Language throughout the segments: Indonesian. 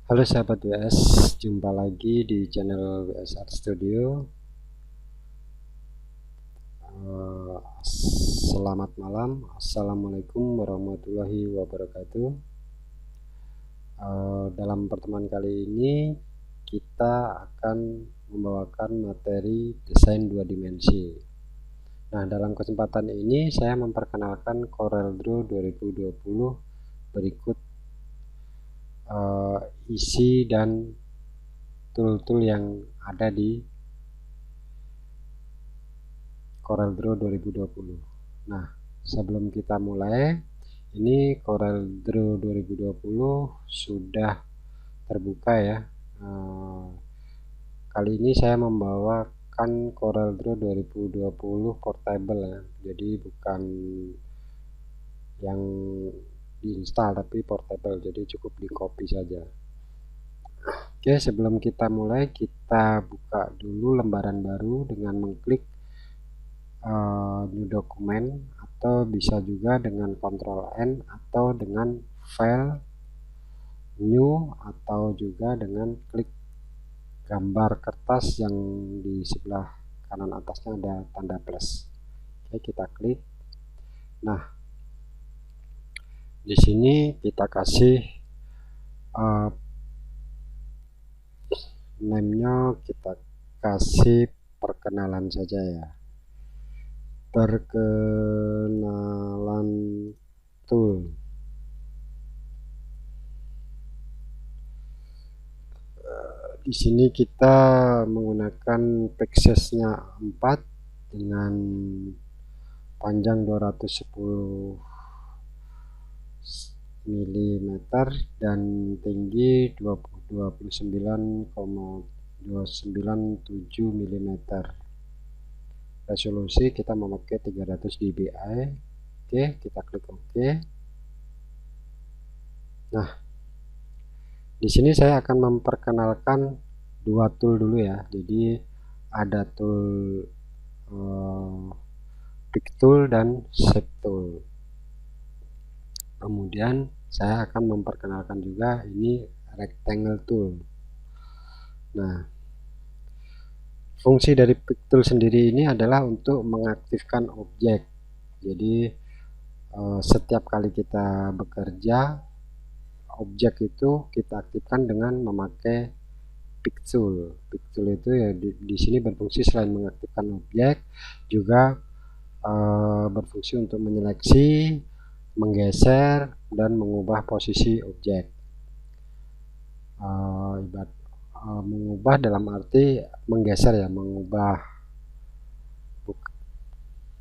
Halo sahabat WS, jumpa lagi di channel WS Art Studio. Selamat malam, Assalamualaikum warahmatullahi wabarakatuh. Dalam pertemuan kali ini kita akan membawakan materi desain 2 dimensi. Nah, dalam kesempatan ini saya memperkenalkan CorelDRAW 2020 berikut isi dan tool-tool yang ada di CorelDRAW 2020. Nah, sebelum kita mulai, ini CorelDRAW 2020 sudah terbuka ya. Kali ini saya membawakan CorelDRAW 2020 portable ya. Jadi bukan yang diinstal tapi portable, jadi cukup di copy saja. Oke, sebelum kita mulai, kita buka dulu lembaran baru dengan mengklik new document, atau bisa juga dengan Ctrl N, atau dengan file new, atau juga dengan klik gambar kertas yang di sebelah kanan atasnya ada tanda plus. Oke, kita klik. Nah, di sini kita kasih name-nya, kita kasih perkenalan saja ya. Perkenalan tool. Di sini kita menggunakan pixelsnya 4 dengan panjang 210 mm dan tinggi 29,297 mm. Resolusi kita memakai 300 dpi. Oke, kita klik OK. Nah, di sini saya akan memperkenalkan dua tool dulu ya. Jadi ada tool Pick Tool dan Shape Tool. Kemudian saya akan memperkenalkan juga ini Rectangle Tool. Nah, fungsi dari Pick Tool sendiri ini adalah untuk mengaktifkan objek. Jadi setiap kali kita bekerja, objek itu kita aktifkan dengan memakai Pick Tool. Pick Tool itu ya di sini berfungsi selain mengaktifkan objek, juga berfungsi untuk menyeleksi, menggeser, dan mengubah posisi objek. Mengubah dalam arti menggeser ya, mengubah,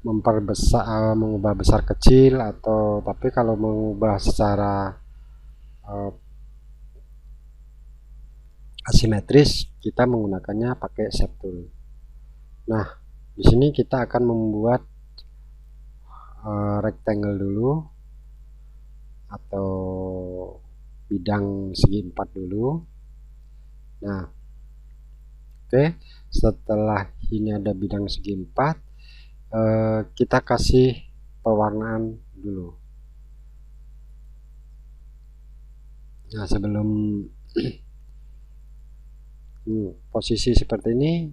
memperbesar, mengubah besar kecil, atau tapi kalau mengubah secara asimetris kita menggunakannya pakai Shape Tool. Nah, di sini kita akan membuat rectangle dulu, atau bidang segi 4 dulu. Nah, oke, setelah ini ada bidang segi 4, kita kasih pewarnaan dulu. Nah, sebelum posisi seperti ini,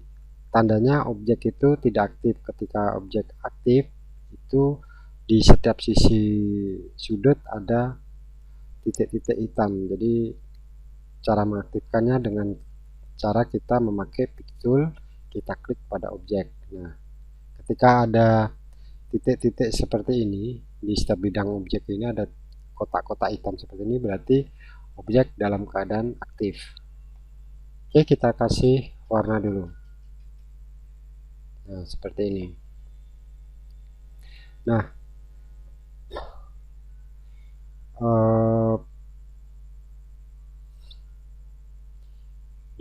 tandanya objek itu tidak aktif. Ketika objek aktif, itu di setiap sisi sudut ada titik-titik hitam. Jadi cara mengaktifkannya dengan cara kita memakai Pick Tool, kita klik pada objek. Nah, ketika ada titik-titik seperti ini di setiap bidang objek ini, ada kotak-kotak hitam seperti ini, berarti objek dalam keadaan aktif. Oke, kita kasih warna dulu. Nah, seperti ini. Nah,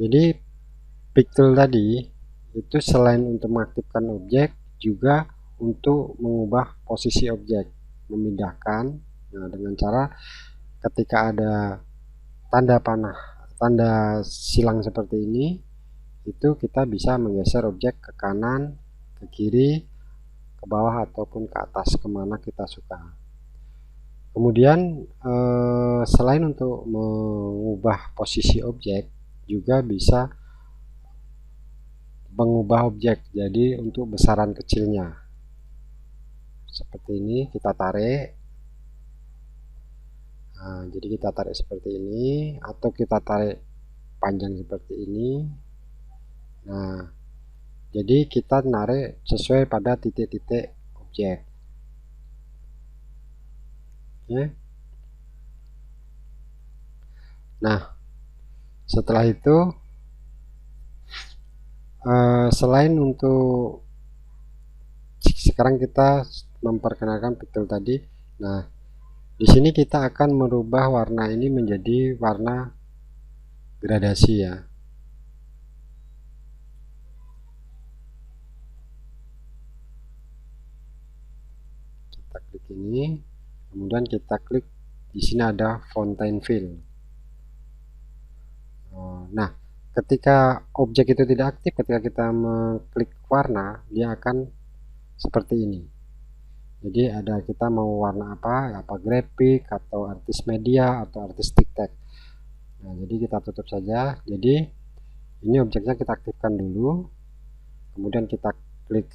jadi Pick Tool tadi itu selain untuk mengaktifkan objek, juga untuk mengubah posisi objek, memindahkan. Nah, dengan cara ketika ada tanda panah, tanda silang seperti ini, itu kita bisa menggeser objek ke kanan, ke kiri, ke bawah, ataupun ke atas, kemana kita suka. Kemudian selain untuk mengubah posisi objek, juga bisa mengubah objek jadi untuk besaran kecilnya. Seperti ini kita tarik. Nah, jadi kita tarik seperti ini, atau kita tarik panjang seperti ini. Nah, jadi kita narik sesuai pada titik-titik objek. Oke. Nah, setelah itu selain untuk sekarang kita memperkenalkan pixel tadi. Nah, di sini kita akan merubah warna ini menjadi warna gradasi ya. Kita klik ini, kemudian kita klik di sini ada Fontaine Fill. Nah, ketika objek itu tidak aktif, ketika kita mengklik warna, dia akan seperti ini. Jadi ada kita mau warna apa grafik atau artis media atau artistik tag. Nah, jadi kita tutup saja. Jadi ini objeknya kita aktifkan dulu, kemudian kita klik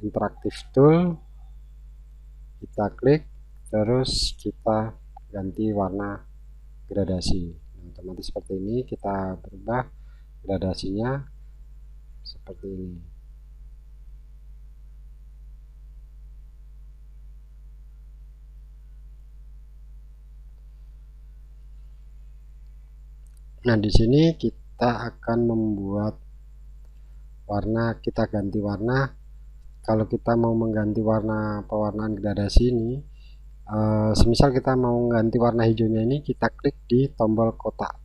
interaktif tool, kita klik, terus kita ganti warna gradasi. Nah, otomatis seperti ini, kita berubah gradasinya seperti ini. Nah, di sini kita akan membuat warna, kita ganti warna. Kalau kita mau mengganti warna pewarnaan gradasi ini, semisal kita mau ganti warna hijaunya ini, kita klik di tombol kotak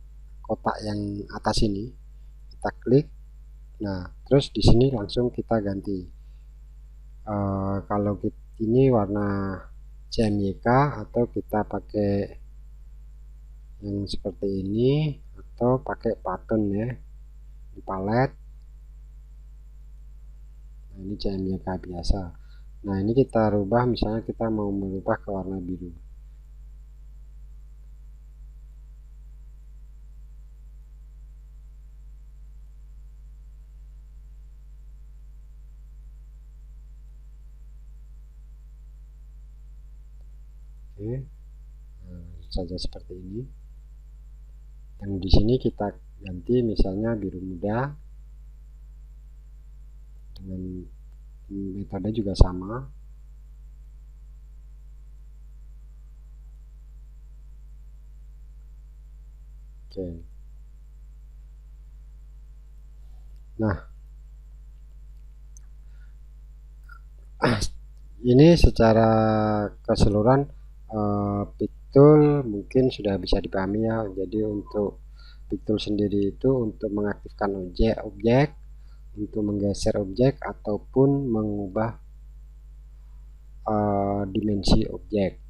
yang atas ini, kita klik. Nah, terus di sini langsung kita ganti. Kalau ini warna CMYK, atau kita pakai yang seperti ini, atau pakai pattern ya di palet. Nah, ini CMYK biasa. Nah, ini kita rubah, misalnya kita mau merubah ke warna biru. Oke, nah, saja seperti ini. Yang di sini kita ganti misalnya biru muda, dengan metode juga sama. Oke. Nah, ini secara keseluruhan Pictool mungkin sudah bisa dipahami ya. Jadi untuk Pictool sendiri itu untuk mengaktifkan objek, untuk menggeser objek, ataupun mengubah dimensi objek.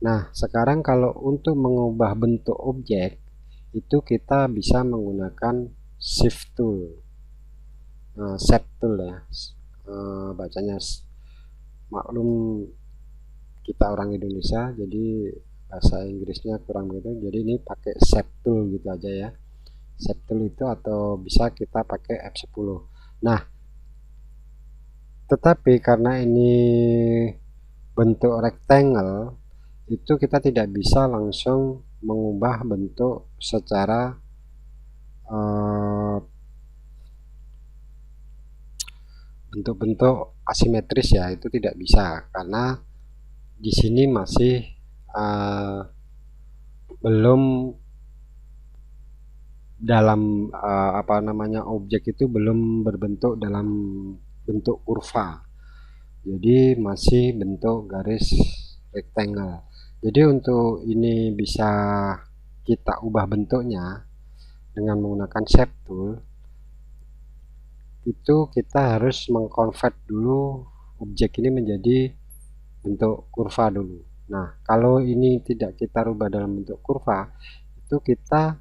Nah, sekarang kalau untuk mengubah bentuk objek itu kita bisa menggunakan Shift tool, Shape tool ya, bacanya. Maklum kita orang Indonesia, jadi bahasa Inggrisnya kurang begitu, jadi ini pakai Shape tool gitu aja ya. Shape tool itu, atau bisa kita pakai F10. Nah, tetapi karena ini bentuk rectangle, itu kita tidak bisa langsung mengubah bentuk secara bentuk-bentuk asimetris ya, itu tidak bisa karena di sini masih belum dalam objek itu belum berbentuk dalam bentuk kurva, jadi masih bentuk garis rectangle. Jadi untuk ini bisa kita ubah bentuknya dengan menggunakan Shape tool, itu kita harus mengkonvert dulu objek ini menjadi bentuk kurva dulu. Nah, kalau ini tidak kita rubah dalam bentuk kurva, itu kita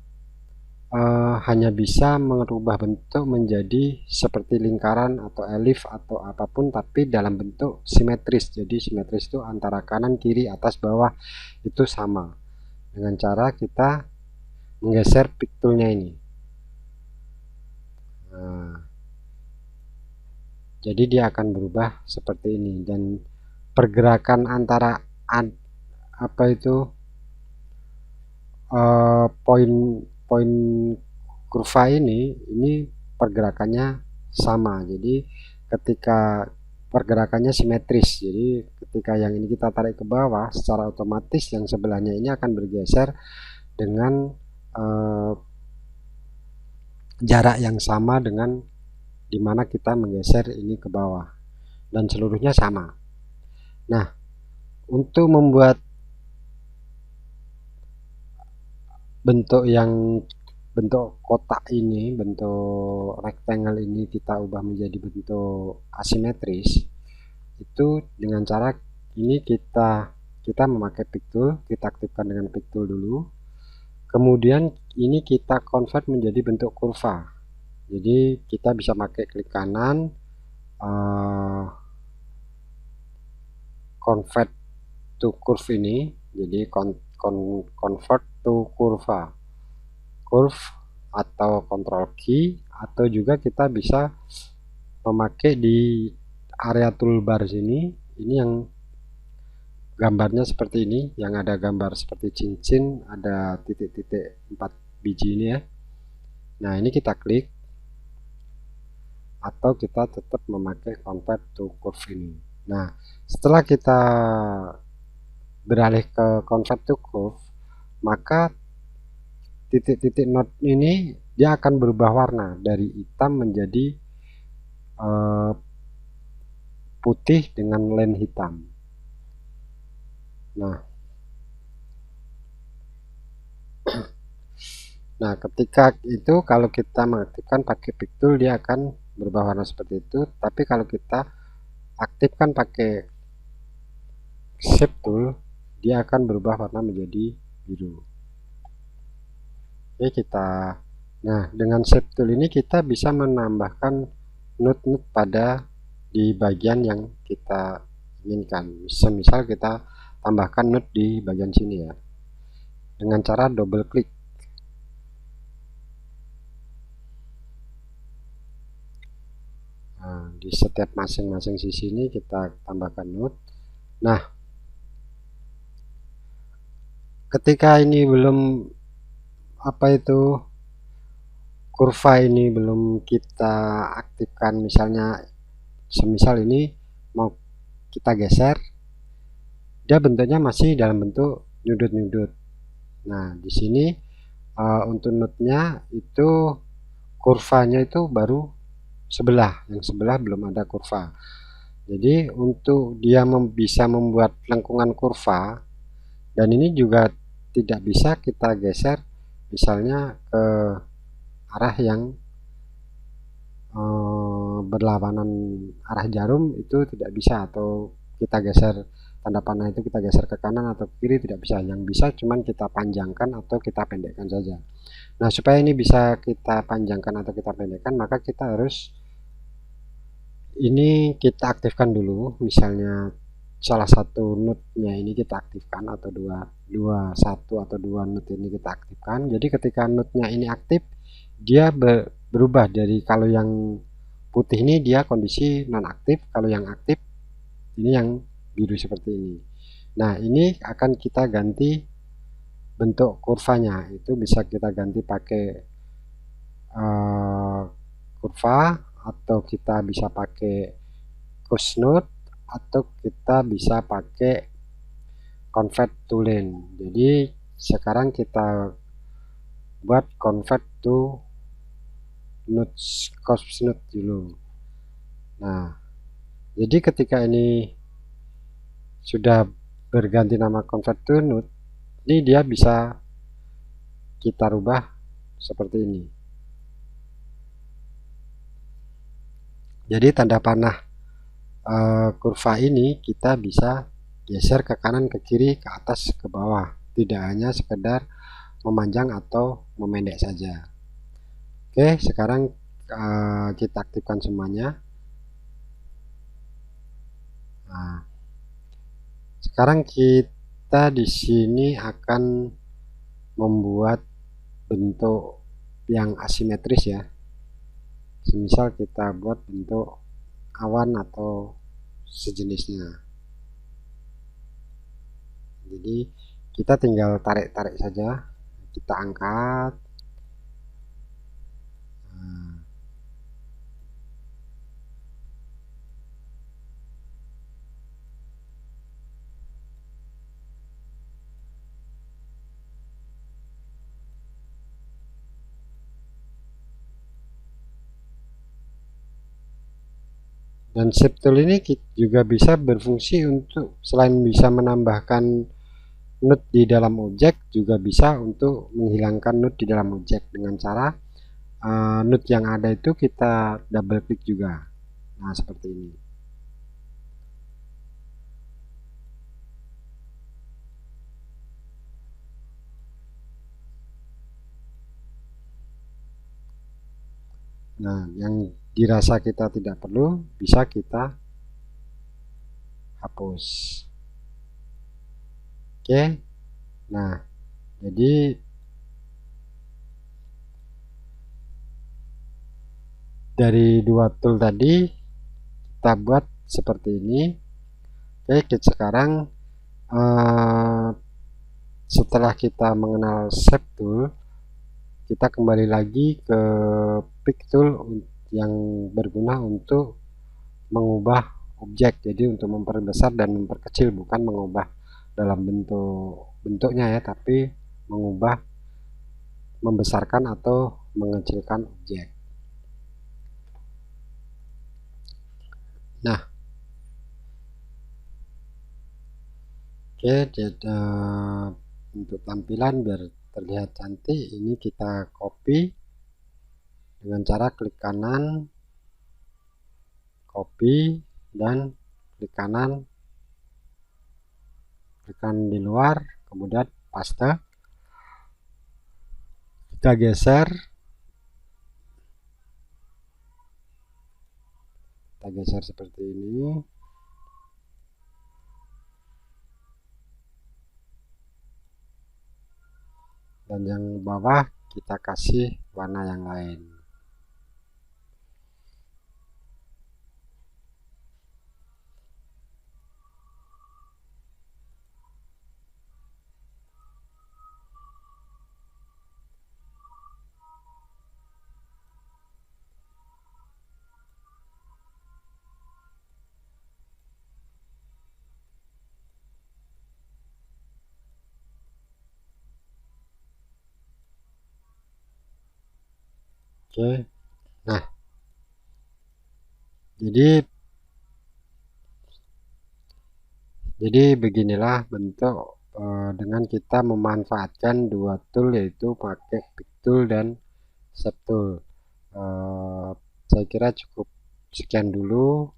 hanya bisa merubah bentuk menjadi seperti lingkaran atau elif atau apapun, tapi dalam bentuk simetris. Jadi simetris itu antara kanan, kiri, atas, bawah itu sama, dengan cara kita menggeser piktulnya ini. Nah, jadi dia akan berubah seperti ini, dan pergerakan antara apa itu poin kurva ini pergerakannya sama. Jadi ketika pergerakannya simetris, jadi ketika yang ini kita tarik ke bawah, secara otomatis yang sebelahnya ini akan bergeser dengan jarak yang sama dengan dimana kita menggeser ini ke bawah, dan seluruhnya sama. Nah, untuk membuat bentuk kotak ini, bentuk rectangle ini kita ubah menjadi bentuk asimetris, itu dengan cara ini kita memakai piktul, kita aktifkan dengan piktul dulu. Kemudian ini kita convert menjadi bentuk kurva. Jadi kita bisa pakai klik kanan, convert to curve ini, jadi convert to kurva, curve, atau control key, atau juga kita bisa memakai di area toolbar sini. Ini yang gambarnya seperti ini, yang ada gambar seperti cincin, ada titik-titik 4 biji ini ya. Nah, ini kita klik, atau kita tetap memakai convert to curve ini. Nah, setelah kita beralih ke convert to curve, maka titik-titik node ini dia akan berubah warna dari hitam menjadi putih dengan line hitam. Nah, ketika itu kalau kita mengaktifkan pakai piktul, dia akan berubah warna seperti itu. Tapi kalau kita aktifkan pakai shape tool, dia akan berubah warna menjadi biru. Oke, nah, dengan shape tool ini kita bisa menambahkan node-node pada di bagian yang kita inginkan. Semisal kita tambahkan node di bagian sini ya, dengan cara double klik. Nah, di setiap masing-masing sisi ini kita tambahkan node. Nah, ketika ini belum kurva ini belum kita aktifkan, misalnya semisal ini mau kita geser, dia bentuknya masih dalam bentuk nyudut-nyudut. Nah, di sini untuk node-nya itu kurvanya itu baru yang sebelah belum ada kurva. Jadi untuk dia bisa membuat lengkungan kurva, dan ini juga tidak bisa kita geser misalnya ke arah yang berlawanan arah jarum, itu tidak bisa, atau kita geser tanda panah itu kita geser ke kanan atau ke kiri, tidak bisa. Yang bisa cuman kita panjangkan atau kita pendekkan saja. Nah, supaya ini bisa kita panjangkan atau kita pendekkan, maka kita harus ini kita aktifkan dulu. Misalnya salah satu node-nya ini kita aktifkan, atau satu atau dua node ini kita aktifkan. Jadi ketika node-nya ini aktif, dia berubah dari, kalau yang putih ini dia kondisi non aktif, kalau yang aktif ini yang biru seperti ini. Nah, ini akan kita ganti bentuk kurvanya, itu bisa kita ganti pakai kurva, atau kita bisa pakai cos node, atau kita bisa pakai convert to line. Jadi sekarang kita buat convert to node, cos node dulu. Nah, jadi ketika ini sudah berganti nama convert to node, ini dia bisa kita rubah seperti ini. Jadi tanda panah kurva ini kita bisa geser ke kanan, ke kiri, ke atas, ke bawah, tidak hanya sekedar memanjang atau memendek saja. Oke, sekarang kita aktifkan semuanya. Nah, sekarang kita di sini akan membuat bentuk yang asimetris ya. Semisal kita buat bentuk awan atau sejenisnya. Jadi kita tinggal tarik-tarik saja, kita angkat. Dan shape tool ini juga bisa berfungsi untuk selain bisa menambahkan node di dalam objek, juga bisa untuk menghilangkan node di dalam objek dengan cara node yang ada itu kita double klik juga. Nah, seperti ini. Nah, yang dirasa kita tidak perlu bisa kita hapus. Oke. Nah, jadi dari dua tool tadi kita buat seperti ini. Oke, sekarang setelah kita mengenal shape tool, kita kembali lagi ke pick tool yang berguna untuk mengubah objek, jadi untuk memperbesar dan memperkecil, bukan mengubah dalam bentuknya ya, tapi mengubah, membesarkan atau mengecilkan objek. Nah, oke, jadi untuk tampilan biar terlihat cantik, ini kita copy dengan cara klik kanan, copy, dan klik kanan di luar, kemudian paste. Kita geser seperti ini. Dan yang bawah kita kasih warna yang lain. Oke, nah, jadi beginilah bentuk dengan kita memanfaatkan dua tool, yaitu pakai pick tool dan shape tool. Saya kira cukup sekian dulu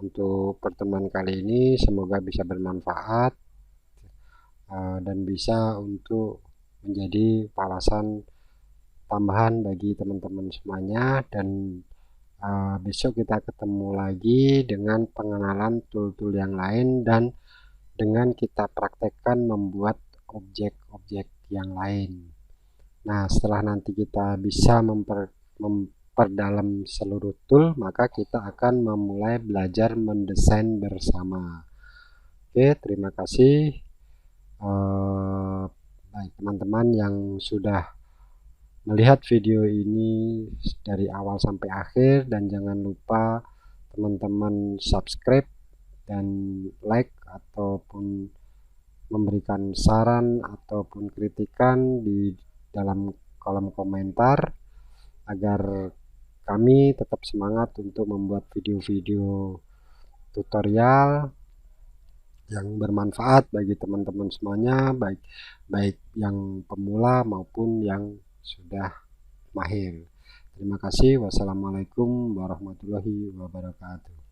untuk pertemuan kali ini, semoga bisa bermanfaat dan bisa untuk menjadi wawasan tambahan bagi teman-teman semuanya. Dan besok kita ketemu lagi dengan pengenalan tool-tool yang lain dan dengan kita praktekkan membuat objek-objek yang lain. Nah, setelah nanti kita bisa memperdalam seluruh tool, maka kita akan memulai belajar mendesain bersama. Oke, terima kasih baik teman-teman yang sudah melihat video ini dari awal sampai akhir, dan jangan lupa teman-teman subscribe dan like ataupun memberikan saran ataupun kritikan di dalam kolom komentar agar kami tetap semangat untuk membuat video-video tutorial yang bermanfaat bagi teman-teman semuanya, baik yang pemula maupun yang sudah mahir. Terima kasih. Wassalamualaikum warahmatullahi wabarakatuh.